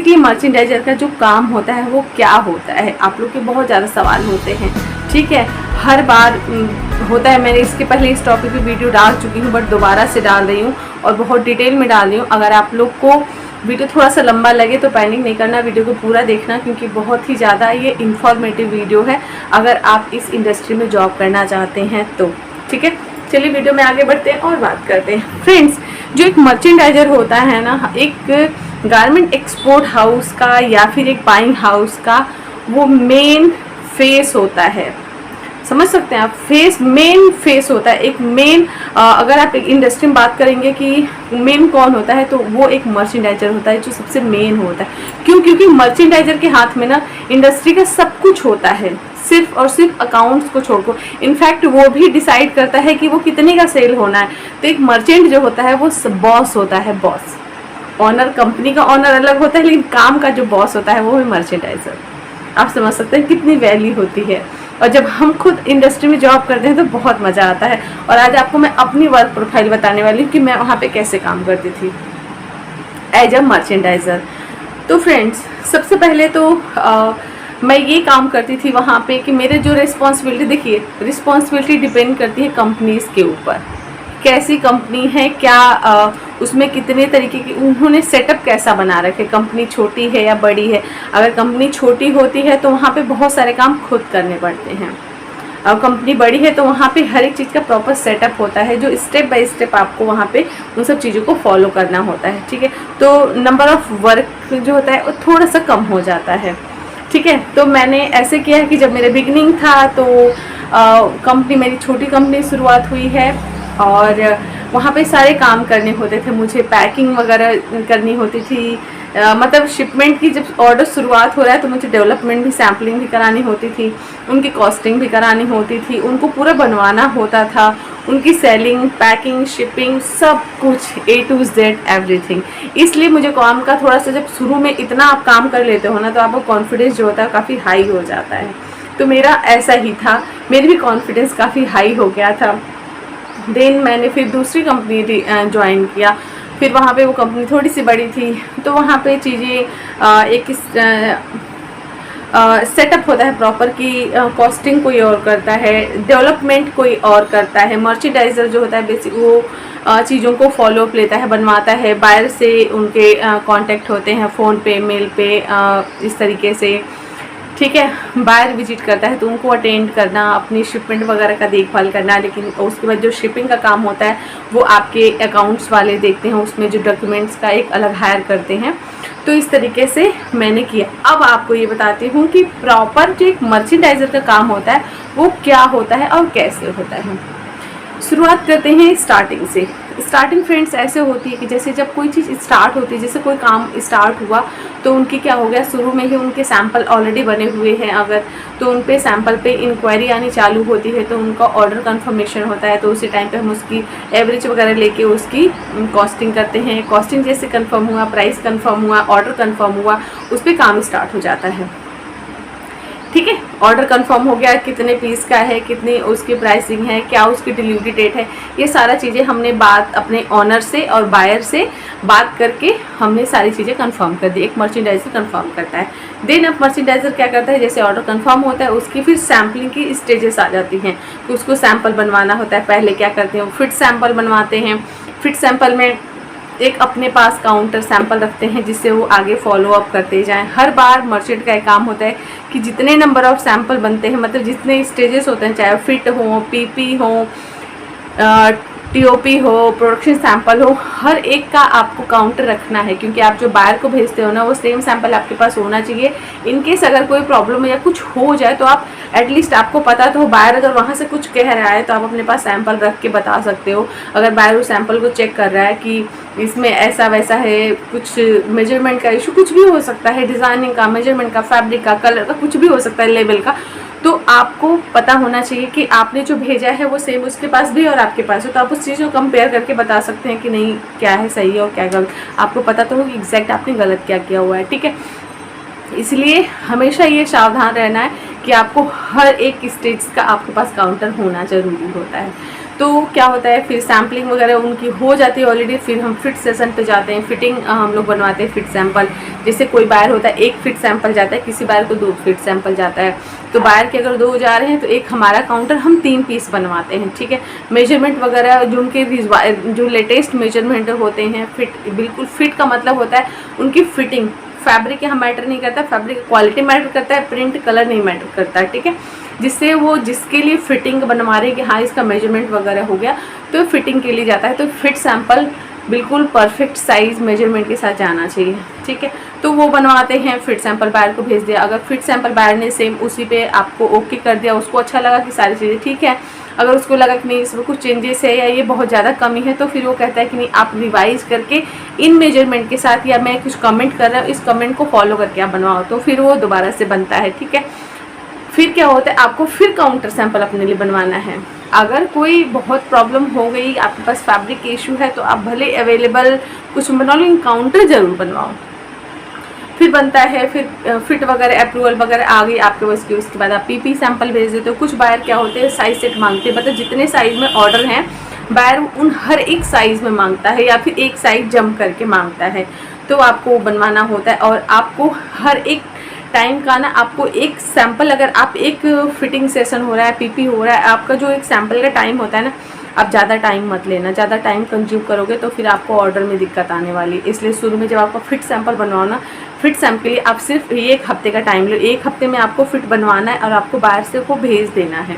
Basically merchandiser का जो काम होता है वो क्या होता है, आप लोग के बहुत ज़्यादा सवाल होते हैं। ठीक है, हर बार होता है, मैंने इसके पहले इस टॉपिक पे वीडियो डाल चुकी हूँ, बट दोबारा से डाल रही हूँ और बहुत डिटेल में डाल रही हूँ। अगर आप लोग को वीडियो थोड़ा सा लंबा लगे तो पैनिक नहीं करना, वीडियो को पूरा देखना, क्योंकि बहुत ही ज़्यादा ये इन्फॉर्मेटिव वीडियो है अगर आप इस इंडस्ट्री में जॉब करना चाहते हैं तो। ठीक है, चलिए वीडियो में आगे बढ़ते हैं और बात करते हैं। फ्रेंड्स, जो एक मर्चेंडाइजर होता है ना, एक गारमेंट एक्सपोर्ट हाउस का या फिर एक बाइंग हाउस का वो मेन फेस होता है, समझ सकते हैं आप, मेन फेस होता है। एक मेन, अगर आप एक इंडस्ट्री में बात करेंगे कि मेन कौन होता है तो वो एक मर्चेंडाइजर होता है, जो सबसे मेन होता है। क्यों? क्योंकि मर्चेंडाइजर के हाथ में ना इंडस्ट्री का सब कुछ होता है, सिर्फ और सिर्फ अकाउंट्स को छोड़कर। इनफैक्ट वो भी डिसाइड करता है कि वो कितने का सेल होना है। तो एक मर्चेंट जो होता है वो बॉस होता है, बॉस। ऑनर, कंपनी का ऑनर अलग होता है, लेकिन काम का जो बॉस होता है वो है मर्चेंडाइजर। आप समझ सकते हैं कितनी वैल्यू होती है। और जब हम खुद इंडस्ट्री में जॉब करते हैं तो बहुत मज़ा आता है। और आज आपको मैं अपनी वर्क प्रोफाइल बताने वाली हूँ कि मैं वहाँ पे कैसे काम करती थी एज अ मर्चेंडाइजर। तो फ्रेंड्स, सबसे पहले तो मैं ये काम करती थी वहाँ पे कि मेरे जो रिस्पॉन्सिबिलिटी, देखिए रिस्पॉन्सिबिलिटी डिपेंड करती है कंपनीज़ के ऊपर, कैसी कंपनी है, क्या उसमें कितने तरीके की उन्होंने सेटअप कैसा बना रखे, कंपनी छोटी है या बड़ी है। अगर कंपनी छोटी होती है तो वहाँ पे बहुत सारे काम खुद करने पड़ते हैं, और कंपनी बड़ी है तो वहाँ पे हर एक चीज़ का प्रॉपर सेटअप होता है, जो स्टेप बाय स्टेप आपको वहाँ पे उन सब चीज़ों को फॉलो करना होता है। ठीक है, तो नंबर ऑफ़ वर्क जो होता है वो थोड़ा सा कम हो जाता है। ठीक है, तो मैंने ऐसे किया है कि जब मेरे बिगनिंग था तो कंपनी, मेरी छोटी कंपनी शुरुआत हुई है और वहाँ पे सारे काम करने होते थे मुझे, पैकिंग वगैरह करनी होती थी। मतलब शिपमेंट की जब ऑर्डर शुरुआत हो रहा है तो मुझे डेवलपमेंट भी, सैम्पलिंग भी करानी होती थी, उनकी कॉस्टिंग भी करानी होती थी, उनको पूरा बनवाना होता था, उनकी सेलिंग, पैकिंग, शिपिंग, सब कुछ A to Z एवरीथिंग। इसलिए मुझे काम का थोड़ा सा, जब शुरू में इतना आप काम कर लेते हो ना तो आपका कॉन्फिडेंस जो होता है काफ़ी हाई हो जाता है। तो मेरा ऐसा ही था, मेरी भी कॉन्फिडेंस काफ़ी हाई हो गया था। देन मैंने फिर दूसरी कंपनी ज्वाइन किया, फिर वहाँ पे वो कंपनी थोड़ी सी बड़ी थी, तो वहाँ पे चीज़ें एक सेटअप होता है प्रॉपर कि कॉस्टिंग कोई और करता है, डेवलपमेंट कोई और करता है, मर्चेंडाइजर जो होता है बेसिक वो चीज़ों को फॉलो अप लेता है, बनवाता है, बायर से उनके कांटेक्ट होते हैं फ़ोन पे, मेल पे, इस तरीके से। ठीक है, बायर विजिट करता है तो उनको अटेंड करना, अपनी शिपमेंट वगैरह का देखभाल करना। लेकिन उसके बाद जो शिपिंग का काम होता है वो आपके अकाउंट्स वाले देखते हैं, उसमें जो डॉक्यूमेंट्स का एक अलग हायर करते हैं। तो इस तरीके से मैंने किया। अब आपको ये बताती हूँ कि प्रॉपर जो एक मर्चेंडाइजर का काम होता है वो क्या होता है और कैसे होता है। शुरुआत करते हैं स्टार्टिंग से। स्टार्टिंग फ्रेंड्स ऐसे होती है कि जैसे जब कोई चीज़ स्टार्ट होती है, जैसे कोई काम स्टार्ट हुआ तो उनकी क्या हो गया, शुरू में ही उनके सैंपल ऑलरेडी बने हुए हैं अगर, तो उन पे सैंपल पे इंक्वायरी आनी चालू होती है, तो उनका ऑर्डर कंफर्मेशन होता है। तो उसी टाइम पे हम उसकी एवरेज वगैरह लेके उसकी कॉस्टिंग करते हैं। कॉस्टिंग जैसे कंफर्म हुआ, प्राइस कंफर्म हुआ, ऑर्डर कंफर्म हुआ, उस पर काम स्टार्ट हो जाता है। ठीक है, ऑर्डर कंफर्म हो गया, कितने पीस का है, कितनी उसकी प्राइसिंग है, क्या उसकी डिलीवरी डेट है, ये सारा चीज़ें हमने बात अपने ऑनर से और बायर से बात करके हमने सारी चीज़ें कंफर्म कर दी। एक मर्चेंडाइजर कंफर्म करता है। देन अब मर्चेंडाइजर क्या करता है, जैसे ऑर्डर कंफर्म होता है उसकी फिर सैम्पलिंग की स्टेजेस आ जाती हैं, तो उसको सैंपल बनवाना होता है। पहले क्या करते हैं, फिट सैंपल बनवाते हैं। फिट सैंपल में एक अपने पास काउंटर सैंपल रखते हैं जिससे वो आगे फॉलो अप करते जाएं। हर बार मर्चेंट का एक काम होता है कि जितने नंबर ऑफ सैंपल बनते हैं, मतलब जितने स्टेजेस होते हैं, चाहे फिट हो, पीपी हो, टीओपी हो, प्रोडक्शन सैंपल हो, हर एक का आपको काउंटर रखना है, क्योंकि आप जो बायर को भेजते हो ना वो सेम सैंपल आपके पास होना चाहिए। इनकेस अगर कोई प्रॉब्लम या कुछ हो जाए तो आप एटलीस्ट आपको पता तो हो, बायर अगर वहाँ से कुछ कह रहा है तो आप अपने पास सैंपल रख के बता सकते हो। अगर बायर उस सैंपल को चेक कर रहा है कि इसमें ऐसा वैसा है, कुछ मेजरमेंट का इशू, कुछ भी हो सकता है, डिज़ाइनिंग का, मेजरमेंट का, फैब्रिक का, कलर का, कुछ भी हो सकता है, लेबल का, तो आपको पता होना चाहिए कि आपने जो भेजा है वो सेम उसके पास भी और आपके पास हो। तो आप उस चीज़ को कंपेयर करके बता सकते हैं कि नहीं क्या है सही है और क्या गलत। आपको पता तो हो कि एग्जैक्ट आपने गलत क्या किया हुआ है। ठीक है, इसलिए हमेशा ये सावधान रहना है कि आपको हर एक स्टेज का आपके पास काउंटर होना ज़रूरी होता है। तो क्या होता है फिर सैम्पलिंग वगैरह उनकी हो जाती है ऑलरेडी, फिर हम फिट सेशन पे जाते हैं, फिटिंग हम लोग बनवाते हैं फिट सैंपल। जैसे कोई बायर होता है 1 फिट सैंपल जाता है, किसी बायर को 2 फिट सैंपल जाता है। तो बायर के अगर 2 जा रहे हैं तो एक हमारा काउंटर हम 3 पीस बनवाते हैं, ठीक है। मेजरमेंट वगैरह जो उनके जो लेटेस्ट मेजरमेंट होते हैं, फिट बिल्कुल फिट का मतलब होता है उनकी फिटिंग। फैब्रिक यहाँ मैटर नहीं करता, फैब्रिक क्वालिटी मैटर करता है, प्रिंट कलर नहीं मैटर करता है, ठीक है। जिससे वो जिसके लिए फिटिंग बनवा रहे हैं कि हाँ इसका मेजरमेंट वगैरह हो गया तो फिटिंग के लिए जाता है। तो फिट सैंपल बिल्कुल परफेक्ट साइज़ मेजरमेंट के साथ जाना चाहिए, ठीक है। तो वो बनवाते हैं, फिट सैंपल बायर को भेज दिया। अगर फिट सैंपल बायर ने सेम उसी पे आपको ओके कर दिया, उसको अच्छा लगा कि सारी चीज़ें ठीक है, अगर उसको लगा कि नहीं इसमें कुछ चेंजेस है या ये बहुत ज़्यादा कमी है, तो फिर वो कहता है कि नहीं आप रिवाइज करके इन मेजरमेंट के साथ, या मैं कुछ कमेंट कर रहा हूँ इस कमेंट को फॉलो करके आप बनवाओ, तो फिर वो दोबारा से बनता है, ठीक है। फिर क्या होता है आपको फिर काउंटर सैंपल अपने लिए बनवाना है। अगर कोई बहुत प्रॉब्लम हो गई, आपके पास फैब्रिक के इशू है, तो आप भले अवेलेबल कुछ बनवा लो, काउंटर ज़रूर बनवाओ। फिर बनता है, फिर फिट वगैरह अप्रूवल वगैरह आ गई आपके पास की, उसके बाद आप पीपी सैंपल भेज देते हो। कुछ बायर क्या होते हैं साइज सेट मांगते हैं, मतलब जितने साइज़ में ऑर्डर हैं बायर उन हर एक साइज़ में मांगता है, या फिर एक साइज जंप करके मांगता है, तो आपको बनवाना होता है। और आपको हर एक टाइम का ना, आपको एक सैंपल, अगर आप एक फिटिंग सेशन हो रहा है, पीपी हो रहा है, आपका जो एक सैंपल का टाइम होता है ना, आप ज़्यादा टाइम मत लेना। ज़्यादा टाइम कंज्यूम करोगे तो फिर आपको ऑर्डर में दिक्कत आने वाली। इसलिए शुरू में जब आपका फिट सैंपल बनवाओ ना, फिट सैंपल के लिए आप सिर्फ 1 हफ्ते का टाइम लो। 1 हफ्ते में आपको फिट बनवाना है और आपको बाहर से को भेज देना है,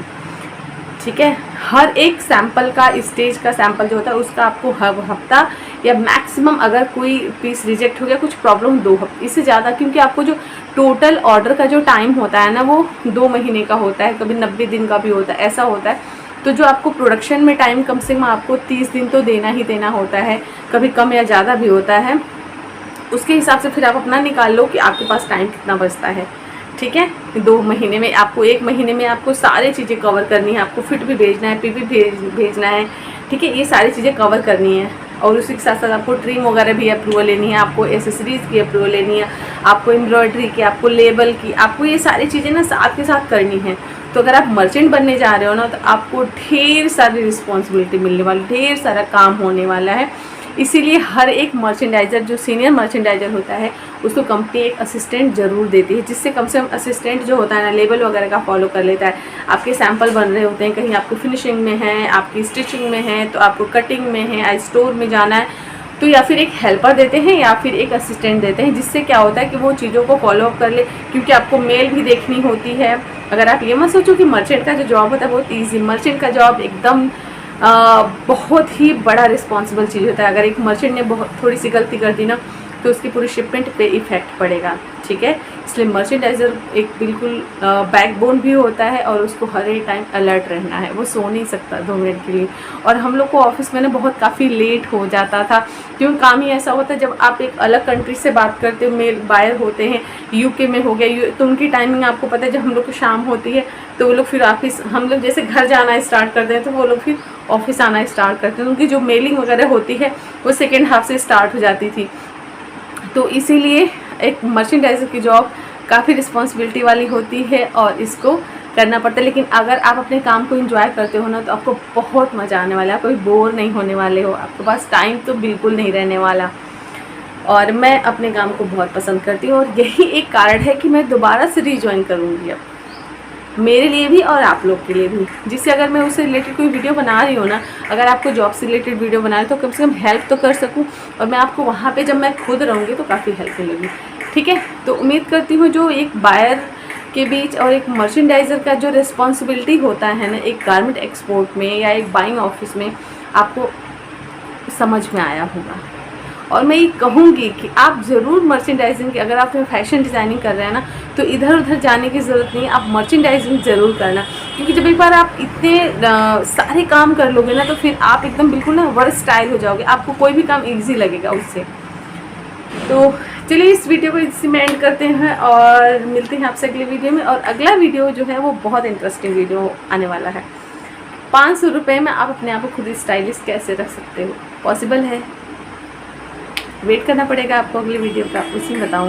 ठीक है। हर एक सैंपल का, स्टेज का सैंपल जो होता है उसका आपको हर हफ्ता या मैक्सिमम, अगर कोई पीस रिजेक्ट हो गया, कुछ प्रॉब्लम 2 हफ्ते, इससे ज़्यादा, क्योंकि आपको जो टोटल ऑर्डर का जो टाइम होता है ना वो 2 महीने का होता है, कभी 90 दिन का भी होता है, ऐसा होता है। तो जो आपको प्रोडक्शन में टाइम कम से कम आपको 30 दिन तो देना ही देना होता है, कभी कम या ज़्यादा भी होता है। उसके हिसाब से फिर आप अपना निकाल लो कि आपके पास टाइम कितना बचता है, ठीक है। 2 महीने में आपको, 1 महीने में आपको सारी चीज़ें कवर करनी है। आपको फिट भी भेजना है, पीपी भेजना है, ठीक है, ये सारी चीज़ें कवर करनी है। और उसी के साथ साथ आपको ट्रिम वगैरह भी अप्रूवल लेनी है, आपको एसेसरीज़ की अप्रूवल लेनी है, आपको एम्ब्रॉयडरी की, आपको लेबल की, आपको ये सारी चीज़ें ना साथ के साथ करनी है। तो अगर आप मर्चेंट बनने जा रहे हो ना, तो आपको ढेर सारी रिस्पॉन्सिबिलिटी मिलने वाली, ढेर सारा काम होने वाला है। इसीलिए हर एक मर्चेंडाइज़र, जो सीनियर मर्चेंडाइज़र होता है, उसको कंपनी एक असिस्टेंट ज़रूर देती है, जिससे कम से कम असिस्टेंट जो होता है ना लेबल वगैरह का फॉलो कर लेता है। आपके सैंपल बन रहे होते हैं, कहीं आपको फिनिशिंग में है, आपकी स्टिचिंग में है, तो आपको कटिंग में है, स्टोर में जाना है, तो या फिर एक हेल्पर देते हैं या फिर एक असिस्टेंट देते हैं, जिससे क्या होता है कि वो चीज़ों को फॉलो अप कर ले। क्योंकि आपको मेल भी देखनी होती है। अगर आप ये मत सोचो कि मर्चेंट का जो जॉब होता है बहुत ईजी, मर्चेंट का जॉब एकदम बहुत ही बड़ा रिस्पॉन्सिबल चीज़ होता है। अगर एक मर्चेंट ने बहुत थोड़ी सी गलती कर दी ना, तो उसकी पूरी शिपमेंट पे इफ़ेक्ट पड़ेगा, ठीक है। इसलिए मर्चेंडाइज़र एक बिल्कुल बैकबोन भी होता है, और उसको हर एक टाइम अलर्ट रहना है, वो सो नहीं सकता 2 मिनट के लिए। और हम लोग को ऑफिस में ना बहुत काफ़ी लेट हो जाता था, क्योंकि काम ही ऐसा होता है, जब आप एक अलग कंट्री से बात करते हो, मेल बायर होते हैं, यूके में हो गया, तो उनकी टाइमिंग आपको पता है, जब हम लोग को शाम होती है तो वो लोग फिर ऑफिस, हम लोग जैसे घर जाना स्टार्ट करते हैं तो वो लोग फिर ऑफिस आना स्टार्ट करते हैं। उनकी जो मेलिंग वगैरह होती है वो सेकेंड हाफ से स्टार्ट हो जाती थी। तो इसीलिए एक मर्चेंडाइज़र की जॉब काफ़ी रिस्पॉन्सिबिलिटी वाली होती है और इसको करना पड़ता है। लेकिन अगर आप अपने काम को एंजॉय करते हो ना, तो आपको बहुत मज़ा आने वाला है, कोई बोर नहीं होने वाले हो, आपके पास टाइम तो बिल्कुल नहीं रहने वाला। और मैं अपने काम को बहुत पसंद करती हूँ, और यही एक कारण है कि मैं दोबारा से रीजॉइन करूँगी, अब मेरे लिए भी और आप लोग के लिए भी। जिससे अगर मैं उससे रिलेटेड कोई वीडियो बना रही हूँ ना, अगर आपको जॉब से रिलेटेड वीडियो बना रही तो कम से कम हेल्प तो कर सकूँ, और मैं आपको वहाँ पे जब मैं खुद रहूँगी तो काफ़ी हेल्प मिलेगी, ठीक है। तो उम्मीद करती हूँ जो एक बायर के बीच और एक मर्चेंडाइज़र का जो रिस्पॉन्सिबिलिटी होता है ना, एक गारमेंट एक्सपोर्ट में या एक बाइंग ऑफिस में, आपको समझ में आया होगा। और मैं ये कहूँगी कि आप ज़रूर मर्चेंडाइजिंग की, अगर आप फैशन डिज़ाइनिंग कर रहे हैं ना, तो इधर उधर जाने की ज़रूरत नहीं है, आप मर्चेंडाइजिंग ज़रूर करना। क्योंकि जब एक बार आप इतने सारे काम कर लोगे ना, तो फिर आप एकदम बिल्कुल ना वर्सटाइल हो जाओगे, आपको कोई भी काम ईजी लगेगा उससे। तो चलिए इस वीडियो को इसी में एंड करते हैं, और मिलते हैं आपसे अगले वीडियो में। और अगला वीडियो जो है वो बहुत इंटरेस्टिंग वीडियो आने वाला है। 500 रुपये में आप अपने आप को खुद स्टाइलिश कैसे रख सकते हो, पॉसिबल है। वेट करना पड़ेगा आपको अगले वीडियो का, उसी में बताऊँगी।